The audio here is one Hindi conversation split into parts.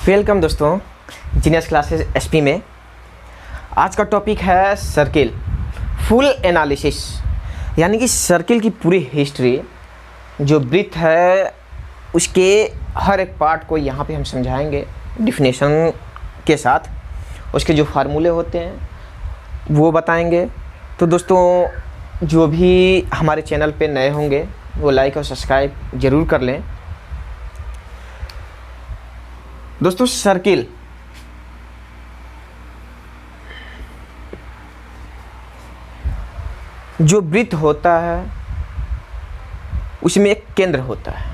वेलकम दोस्तों जीनियस क्लासेस एसपी में। आज का टॉपिक है सर्किल फुल एनालिसिस, यानी कि सर्किल की पूरी हिस्ट्री, जो वृत्त है उसके हर एक पार्ट को यहाँ पे हम समझाएंगे डिफिनेशन के साथ। उसके जो फार्मूले होते हैं वो बताएंगे। तो दोस्तों जो भी हमारे चैनल पे नए होंगे वो लाइक और सब्सक्राइब ज़रूर कर लें। दोस्तों सर्किल जो वृत्त होता है उसमें एक केंद्र होता है।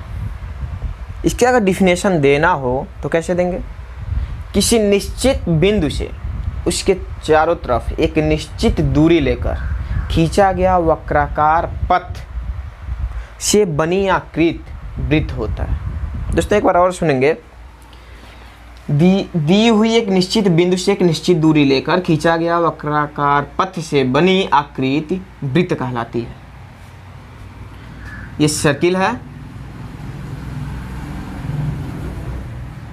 इसके अगर डिफिनेशन देना हो तो कैसे देंगे? किसी निश्चित बिंदु से उसके चारों तरफ एक निश्चित दूरी लेकर खींचा गया वक्राकार पथ से बनी आकृति वृत्त होता है। दोस्तों एक बार और सुनेंगे। दी हुई एक निश्चित बिंदु से एक निश्चित दूरी लेकर खींचा गया वक्राकार पथ से बनी आकृति वृत्त कहलाती है। ये सर्किल है,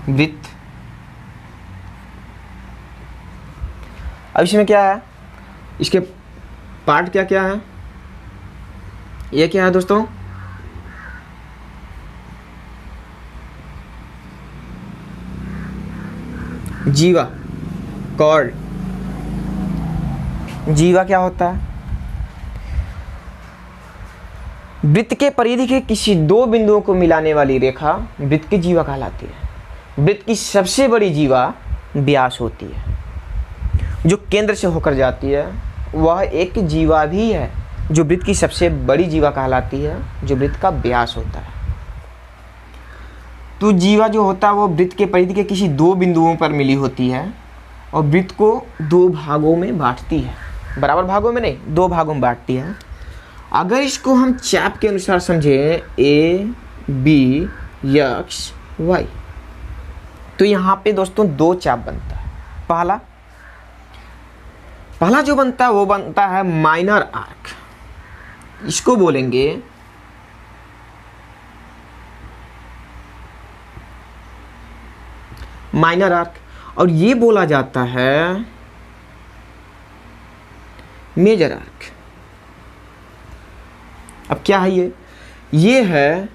वृत्त। अब इसमें क्या है, इसके पार्ट क्या क्या है? ये क्या है दोस्तों? जीवा, कॉर्ड। जीवा क्या होता है? वृत्त के परिधि के किसी दो बिंदुओं को मिलाने वाली रेखा वृत्त की जीवा कहलाती है। वृत्त की सबसे बड़ी जीवा व्यास होती है, जो केंद्र से होकर जाती है। वह एक जीवा भी है जो वृत्त की सबसे बड़ी जीवा कहलाती है, जो वृत्त का व्यास होता है। तो जीवा जो होता है वो वृत्त के परिधि के किसी दो बिंदुओं पर मिली होती है और वृत्त को दो भागों में बांटती है। बराबर भागों में नहीं, दो भागों में बांटती है। अगर इसको हम चाप के अनुसार समझें ए बी एक्स वाई, तो यहाँ पे दोस्तों दो चाप बनता है। पहला जो बनता है वो बनता है माइनर आर्क। इसको बोलेंगे माइनर आर्क, और ये बोला जाता है मेजर आर्क। अब क्या है ये है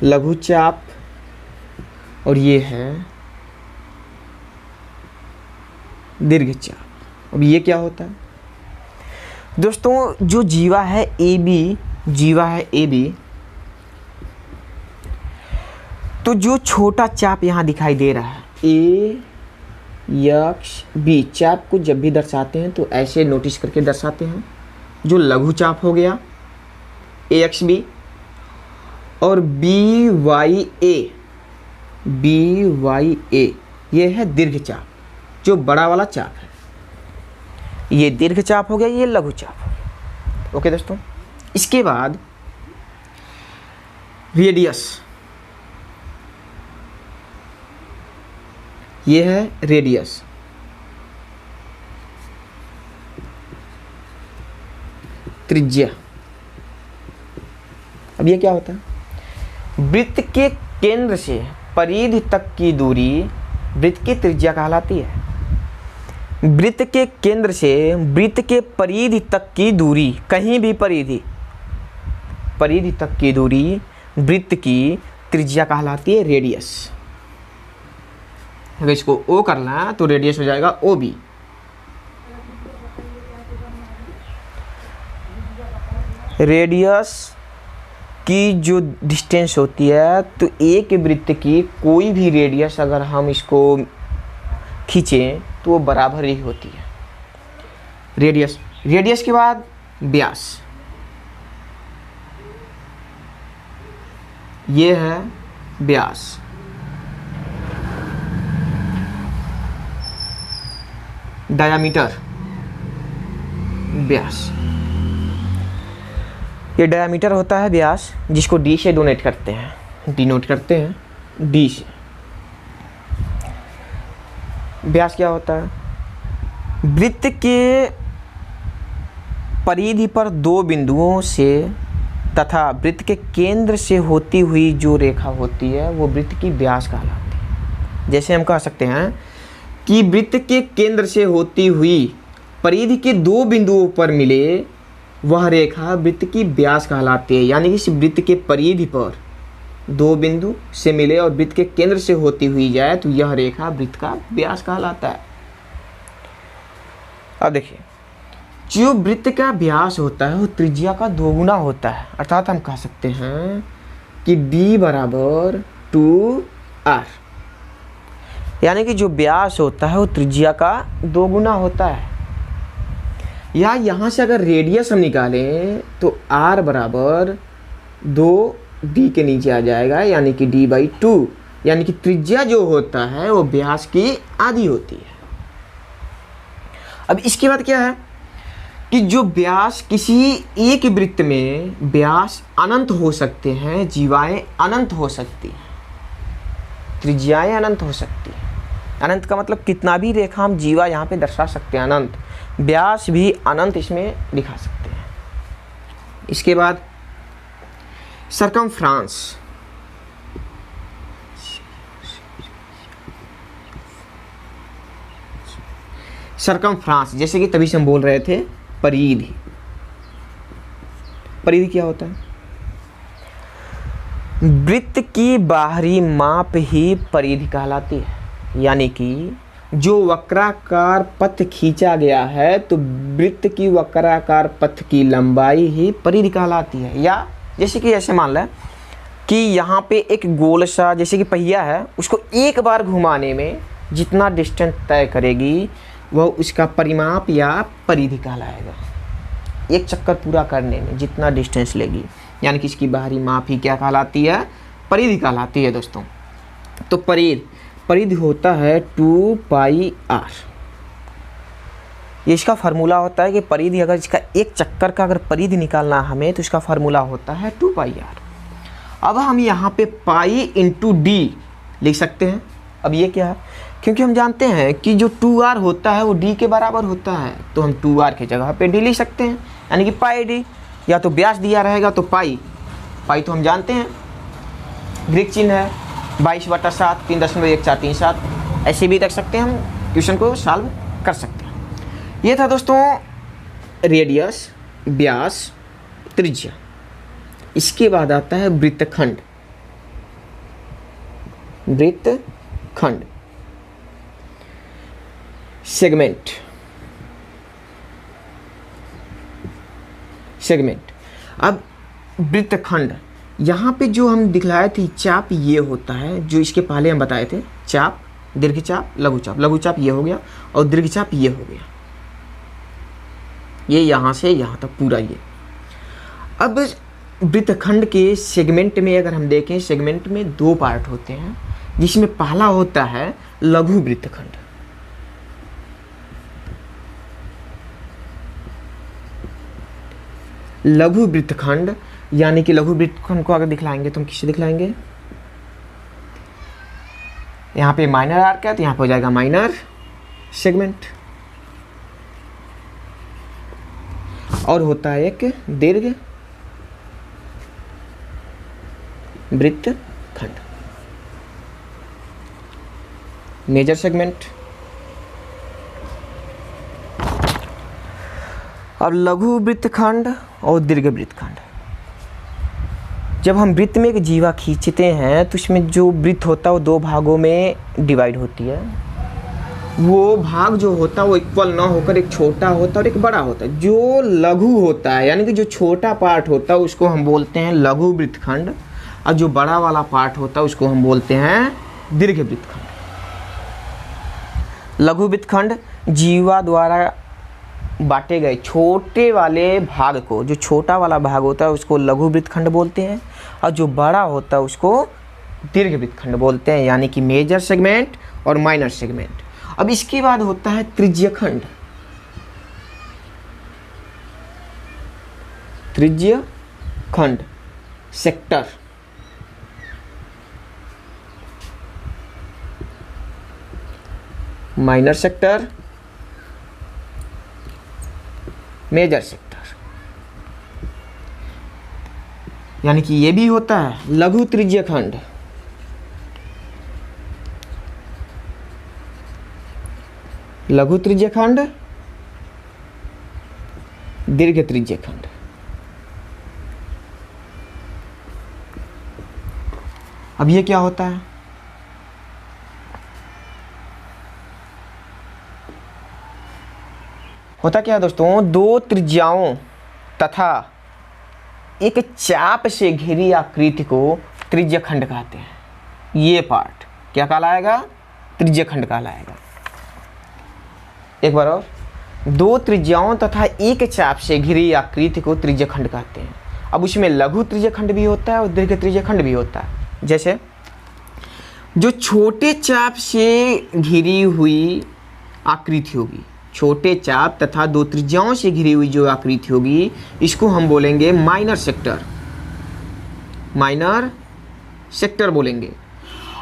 लघु चाप और ये है दीर्घ चाप। अब ये क्या होता है दोस्तों? जो जीवा है ए बी, तो जो छोटा चाप यहाँ दिखाई दे रहा है ए एक्स बी, चाप को जब भी दर्शाते हैं तो ऐसे नोटिस करके दर्शाते हैं। जो लघु चाप हो गया ए एक्स बी, और बी वाई ए, ये है दीर्घ चाप, जो बड़ा वाला चाप है। ये दीर्घ चाप हो गया, ये लघु चाप हो गया। ओके दोस्तों, इसके बाद रेडियस। ये है रेडियस। त्रिज्या। अब ये क्या होता है? वृत्त के केंद्र से परिधि तक की दूरी वृत्त की त्रिज्या कहलाती है। वृत्त के केंद्र से वृत्त के परिधि तक की दूरी, कहीं भी परिधि तक की दूरी वृत्त की त्रिज्या कहलाती है रेडियस। अगर इसको O करना है तो रेडियस हो जाएगा OB। रेडियस की जो डिस्टेंस होती है, तो एक वृत्त की कोई भी रेडियस अगर हम इसको खींचें तो वो बराबर ही होती है। रेडियस के बाद व्यास। ये है व्यास। डायामीटर, व्यास। ये डायामीटर होता है व्यास, जिसको डी से डिनोट करते हैं डी से। व्यास क्या होता है? वृत्त के परिधि पर दो बिंदुओं से तथा वृत्त के केंद्र से होती हुई जो रेखा होती है वो वृत्त की व्यास कहलाती है। जैसे हम कह सकते हैं कि वृत्त के केंद्र से होती हुई परिधि के दो बिंदुओं पर मिले वह रेखा वृत्त की व्यास कहलाती है। यानी कि इस वृत्त के परिधि पर दो बिंदु से मिले और वृत्त के केंद्र से होती हुई जाए तो यह रेखा वृत्त का व्यास कहलाता है। अब देखिए, जो वृत्त का व्यास होता है वो त्रिज्या का दोगुना होता है। अर्थात हम कह सकते हैं कि d बराबर 2r, यानी कि जो व्यास होता है वो त्रिज्या का दोगुना होता है। या यहाँ से अगर रेडियस हम निकालें तो r बराबर 2d के नीचे आ जाएगा, यानी कि d/2, यानी कि त्रिज्या जो होता है वो व्यास की आधी होती है। अब इसके बाद क्या है कि जो व्यास किसी एक वृत्त में व्यास अनंत हो सकते हैं, जीवाएं अनंत हो सकती हैं, त्रिज्याएं अनंत हो सकती हैं। अनंत का मतलब कितना भी रेखा हम जीवा यहाँ पे दर्शा सकते हैं, अनंत। व्यास भी अनंत इसमें दिखा सकते हैं। इसके बाद सरकमफ्रांस, सरकमफ्रांस जैसे कि तभी से हम बोल रहे थे परिधि। परिधि क्या होता है? वृत्त की बाहरी माप ही परिधि कहलाती है। यानी कि जो वक्राकार पथ खींचा गया है तो वृत्त की वक्राकार पथ की लंबाई ही परिधि कहलाती है। या जैसे कि ऐसे मान लें कि यहाँ पे एक गोल सा जैसे कि पहिया है, उसको एक बार घुमाने में जितना डिस्टेंस तय करेगी वह उसका परिमाप या परिधि कहलाएगा। एक चक्कर पूरा करने में जितना डिस्टेंस लेगी, यानी कि इसकी बाहरी माप ही क्या कहलाती है? परिधि कहलाती है दोस्तों। तो परिधि होता है 2πr। ये इसका फार्मूला होता है कि परिधि, अगर इसका एक चक्कर का अगर परिधि निकालना हमें तो इसका फार्मूला होता है 2πr। अब हम यहाँ पे पाई इंटू डी लिख सकते हैं। अब ये क्या है? क्योंकि हम जानते हैं कि जो 2r होता है वो d के बराबर होता है, तो हम 2r की जगह पे d लिख सकते हैं, यानी कि पाई डी। या तो व्यास दिया रहेगा तो पाई तो हम जानते हैं ग्रीक चिन्ह है 22/7 3.1437, ऐसे भी रख सकते हैं, हम क्वेश्चन को सॉल्व कर सकते हैं। ये था दोस्तों रेडियस, व्यास, त्रिज्या। इसके बाद आता है वृत्तखंड। वृत्तखंड, सेगमेंट। अब वृत्तखंड, यहाँ पे जो हम दिखलाए थे चाप ये होता है, जो इसके पहले हम बताए थे, चाप, दीर्घचाप, लघुचाप। लघुचाप ये हो गया और दीर्घचाप ये हो गया। ये यहाँ से यहाँ तक पूरा ये। अब वृत्तखंड के सेगमेंट में अगर हम देखें, सेगमेंट में दो पार्ट होते हैं, जिसमें पहला होता है लघु वृत्तखंड। लघु वृत्तखंड, यानी कि लघु वृत्तखंड को अगर दिखलाएंगे तो हम किससे दिखलाएंगे? यहाँ पे माइनर आर्क है तो यहाँ पे हो जाएगा माइनर सेगमेंट। और होता है एक दीर्घ वृत्तखंड, मेजर सेगमेंट। अब लघु वृत्तखंड और दीर्घ वृत्तखंड, जब हम वृत्त में एक जीवा खींचते हैं तो इसमें जो वृत्त होता है वो दो भागों में डिवाइड होती है। वो भाग जो होता है वो इक्वल ना होकर एक छोटा होता है और एक बड़ा होता है। जो लघु होता है, यानी कि जो छोटा पार्ट होता है उसको हम बोलते हैं लघु वृत्तखंड, और जो बड़ा वाला पार्ट होता है उसको हम बोलते हैं दीर्घ वृत्तखंड। लघु वृत्तखंड जीवा द्वारा बांटे गए छोटे वाले भाग को, जो छोटा वाला भाग होता है उसको लघु वृत्तखंड बोलते हैं, और जो बड़ा होता है उसको दीर्घ वृत्तखंड बोलते हैं, यानी कि मेजर सेगमेंट और माइनर सेगमेंट। अब इसके बाद होता है त्रिज्यखंड। त्रिज्यखंड, sector. Minor sector, major sector. यानी कि ये भी होता है लघु त्रिज्यखंड। लघु त्रिज्यखंड, दीर्घ त्रिज्यखंड। अब ये क्या होता है? होता क्या है दोस्तों, दो त्रिज्याओं तथा एक चाप से घिरी आकृति को त्रिज्यखंड कहते हैं। ये पार्ट क्या कहलाएगा? त्रिज्यखंड कहलाएगा। एक बार और, दो त्रिज्याओं तथा एक चाप से घिरी आकृति को त्रिज्यखंड कहते हैं। अब उसमें लघु त्रिज्यखंड भी होता है और दीर्घ त्रिज्यखंड भी होता है। जैसे जो छोटे चाप से घिरी हुई आकृति होगी, छोटे चाप तथा दो त्रिज्याओं से घिरी हुई जो आकृति होगी, इसको हम बोलेंगे माइनर सेक्टर। माइनर सेक्टर बोलेंगे।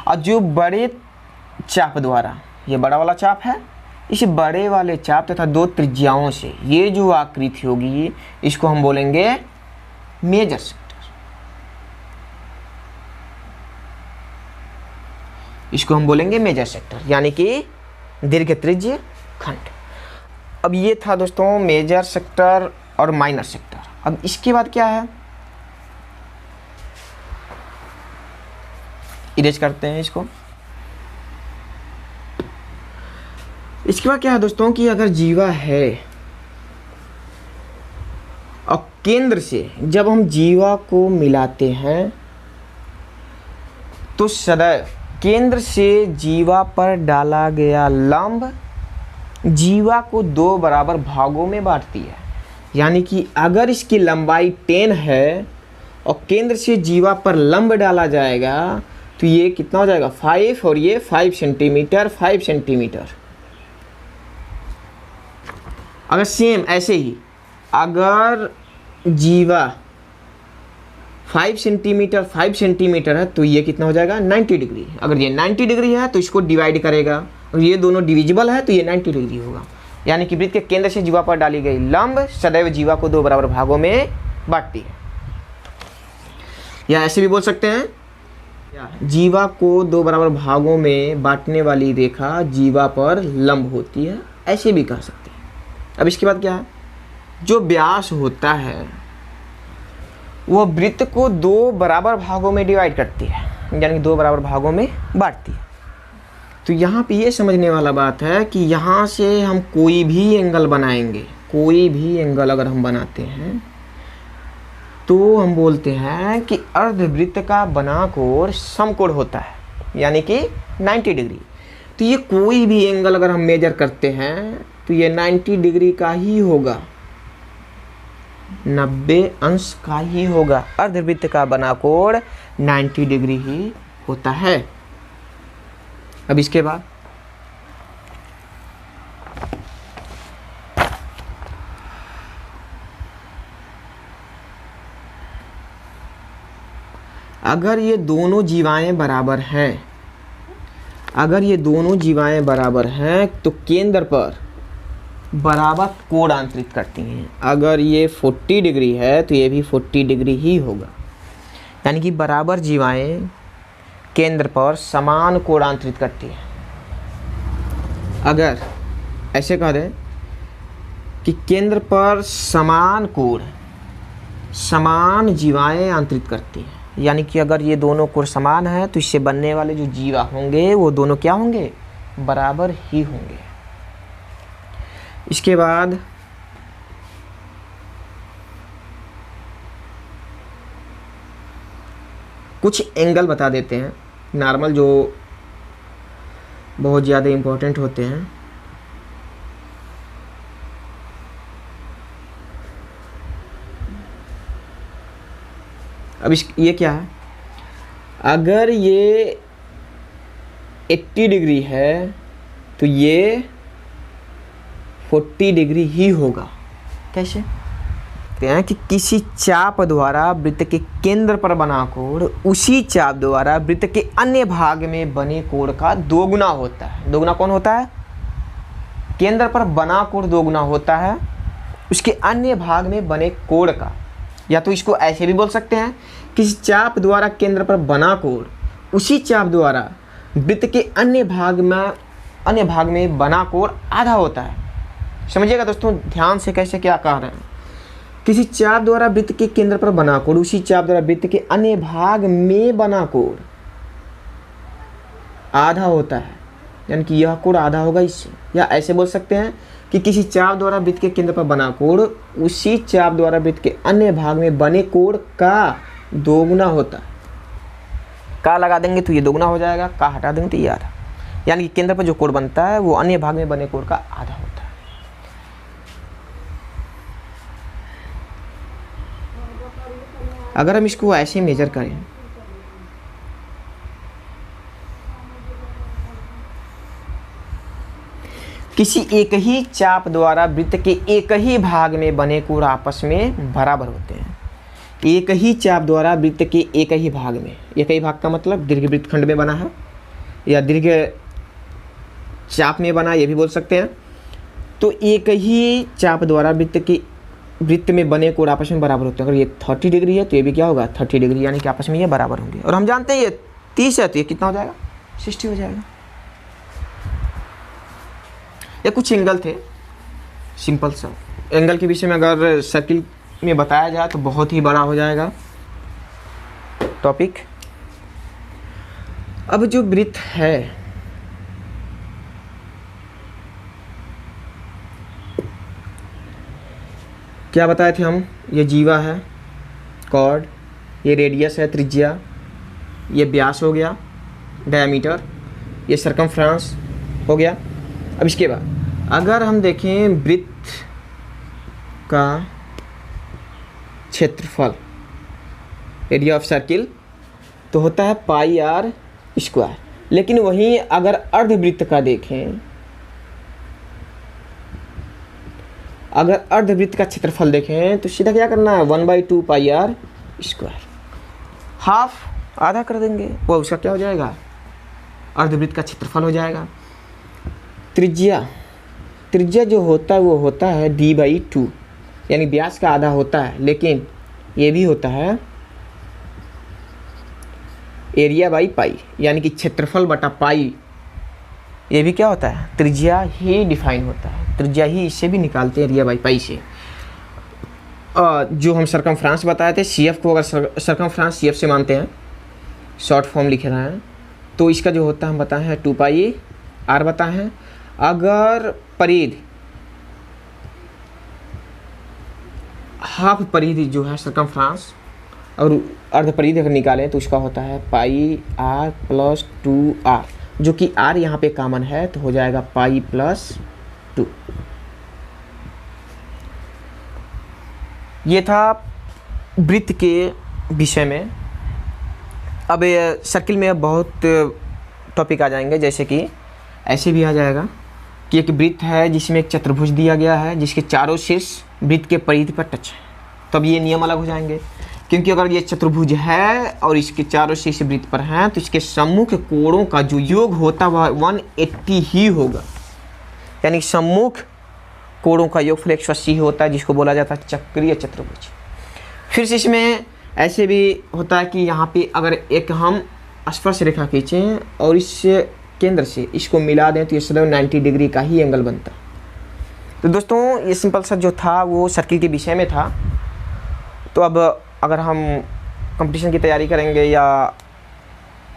और जो बड़े चाप द्वारा, ये बड़ा वाला चाप है, इस बड़े वाले चाप तथा दो त्रिज्याओं से ये जो आकृति होगी, इसको हम बोलेंगे मेजर सेक्टर। इसको हम बोलेंगे मेजर सेक्टर, यानी कि दीर्घ त्रिज्य खंड। अब ये था दोस्तों मेजर सेक्टर और माइनर सेक्टर। अब इसके बाद क्या है, इरेज करते हैं इसको। इसके बाद क्या है दोस्तों कि अगर जीवा है और केंद्र से जब हम जीवा को मिलाते हैं तो सदैव केंद्र से जीवा पर डाला गया लंब जीवा को दो बराबर भागों में बांटती है। यानी कि अगर इसकी लंबाई 10 है और केंद्र से जीवा पर लंब डाला जाएगा तो ये कितना हो जाएगा 5, और ये 5 सेंटीमीटर 5 सेंटीमीटर। अगर सेम ऐसे ही अगर जीवा 5 सेंटीमीटर 5 सेंटीमीटर है तो ये कितना हो जाएगा 90 डिग्री। अगर ये 90 डिग्री है तो इसको डिवाइड करेगा, और ये दोनों डिविजिबल है तो ये 90 डिग्री होगा। यानी कि वृत्त के केंद्र से जीवा पर डाली गई लंब सदैव जीवा को दो बराबर भागों में बांटती है। या ऐसे भी बोल सकते हैं, जीवा को दो बराबर भागों में बांटने वाली रेखा जीवा पर लंब होती है, ऐसे भी कह सकते हैं। अब इसके बाद क्या है, जो व्यास होता है वो वृत्त को दो बराबर भागों में डिवाइड करती है, यानी कि दो बराबर भागों में बांटती है। तो यहाँ पे ये समझने वाला बात है कि यहाँ से हम कोई भी एंगल बनाएंगे, कोई भी एंगल अगर हम बनाते हैं तो हम बोलते हैं कि अर्धवृत्त का बना कोण समकोण होता है, यानी कि 90 डिग्री। तो ये कोई भी एंगल अगर हम मेजर करते हैं तो ये 90 डिग्री का ही होगा, 90 अंश का ही होगा। अर्धवृत्त का बना कोण 90 डिग्री ही होता है। अब इसके बाद अगर ये दोनों जीवाएं बराबर हैं, अगर ये दोनों जीवाएं बराबर हैं तो केंद्र पर बराबर कोण अंतरित करती हैं। अगर ये 40 डिग्री है तो ये भी 40 डिग्री ही होगा, यानी कि बराबर जीवाएं केंद्र पर समान कोण अंतरित करती हैं। अगर ऐसे कह दें कि केंद्र पर समान कोण समान जीवाएं अंतरित करती हैं, यानी कि अगर ये दोनों कोण समान है तो इससे बनने वाले जो जीवा होंगे वो दोनों क्या होंगे, बराबर ही होंगे। इसके बाद कुछ एंगल बता देते हैं नॉर्मल, जो बहुत ज़्यादा इम्पोर्टेंट होते हैं। अब ये क्या है, अगर ये 80 डिग्री है तो ये 40 डिग्री ही होगा। कैसे कहते हैं कि किसी चाप द्वारा वृत्त के केंद्र पर बना कोण उसी चाप द्वारा वृत्त के अन्य भाग में बने कोण का दोगुना होता है। दोगुना कौन होता है, केंद्र पर बना कोण दोगुना होता है उसके अन्य भाग में बने कोण का। या तो इसको ऐसे भी बोल सकते हैं, किसी चाप द्वारा केंद्र पर बना कोण उसी चाप द्वारा वृत्त के अन्य भाग में बना कोण आधा होता है। समझिएगा दोस्तों ध्यान से कैसे क्या कह रहे हैं। किसी चाप द्वारा वृत्त के केंद्र पर बना कोण उसी चाप द्वारा वृत्त के अन्य भाग में बना कोण आधा होता है, यानी कि यह कोण आधा होगा इससे। या ऐसे बोल सकते हैं कि किसी चाप द्वारा वृत्त के केंद्र पर बना कोण उसी चाप द्वारा वृत्त के अन्य भाग में बने कोण का दोगुना होता है। का लगा देंगे तो ये दोगुना हो जाएगा, का हटा देंगे तो ये आधा, यानी कि केंद्र पर जो कोण बनता है वो अन्य भाग में बने कोण का आधा होता है। अगर हम इसको ऐसे मेजर करें, किसी एक ही चाप द्वारा वृत्त के एक ही भाग में बने कोण आपस में बराबर होते हैं। एक ही चाप द्वारा वृत्त के एक ही भाग में, एक ही भाग का मतलब दीर्घ वृत्तखंड में बना है या दीर्घ चाप में बना, ये भी बोल सकते हैं। तो एक ही चाप द्वारा वृत्त में बने कोण आपस में बराबर होते हैं। अगर ये 30 डिग्री है तो ये भी क्या होगा 30 डिग्री, यानी कि आपस में ये बराबर होंगे। और हम जानते हैं ये 30 है तो ये कितना हो जाएगा 60 हो जाएगा। ये कुछ एंगल थे, सिंपल सा। एंगल के विषय में अगर सर्किल में बताया जाए तो बहुत ही बड़ा हो जाएगा टॉपिक। अब जो वृत्त है, क्या बताए थे हम, ये जीवा है, कॉर्ड, ये रेडियस है त्रिज्या, ये व्यास हो गया डायमीटर, ये सरकमफ्रेंस हो गया। अब इसके बाद अगर हम देखें वृत्त का क्षेत्रफल, एरिया ऑफ सर्किल, तो होता है पाई आर स्क्वायर। लेकिन वहीं अगर अर्धवृत्त का देखें, अगर अर्धवृत्त का क्षेत्रफल देखें तो सीधा क्या करना है 1/2 पाई आर स्क्वायर, हाफ आधा कर देंगे, वो उसका क्या हो जाएगा अर्धवृत्त का क्षेत्रफल हो जाएगा। त्रिज्या जो होता है वो होता है d/2, यानी व्यास का आधा होता है, लेकिन ये भी होता है एरिया बाई पाई, यानी कि क्षेत्रफल बटा पाई। ये भी क्या होता है त्रिज्या ही डिफाइन होता है, त्रिज्या ही इससे भी निकालते हैं एरिया बाई पाई से। जो हम सरकमफ्रेंस बताए थे, CF को अगर सरकमफ्रेंस CF से मानते हैं, शॉर्ट फॉर्म लिख रहे हैं, तो इसका जो होता है हम बताए हैं 2πr बताए हैं। अगर परिधि हाफ परिधि जो है सरकमफ्रेंस और अर्ध परिधि अगर निकालें तो उसका होता है πr + 2r, जो कि r यहाँ पे कॉमन है तो हो जाएगा पाई + 2। ये था वृत्त के विषय में। अब सर्किल में बहुत टॉपिक आ जाएंगे, जैसे कि ऐसे भी आ जाएगा कि एक वृत्त है जिसमें एक चतुर्भुज दिया गया है जिसके चारों शीर्ष वृत्त के परिधि पर टच है। तब ये नियम अलग हो जाएंगे, क्योंकि अगर ये चतुर्भुज है और इसके चारों शीर्ष वृत्त पर हैं तो इसके सम्मुख कोणों का जो योग होता है वह 180 ही होगा, यानी सम्मुख कोणों का योगफल 180 होता है, जिसको बोला जाता है चक्रीय चतुर्भुज। फिर से इसमें ऐसे भी होता है कि यहाँ पे अगर एक हम स्पर्श रेखा खींचें और इस केंद्र से इसको मिला दें तो ये सदैव 90 डिग्री का ही एंगल बनता है। तो दोस्तों ये सिंपल सा जो था वो सर्किल के विषय में था। तो अब अगर हम कंपटीशन की तैयारी करेंगे या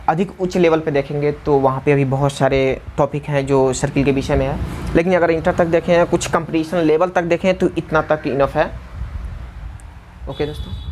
अधिक उच्च लेवल पे देखेंगे तो वहाँ पे अभी बहुत सारे टॉपिक हैं जो सर्किल के विषय में है, लेकिन अगर इंटर तक देखें, कुछ कंपटीशन लेवल तक देखें तो इतना तक इनफ है। ओके दोस्तों।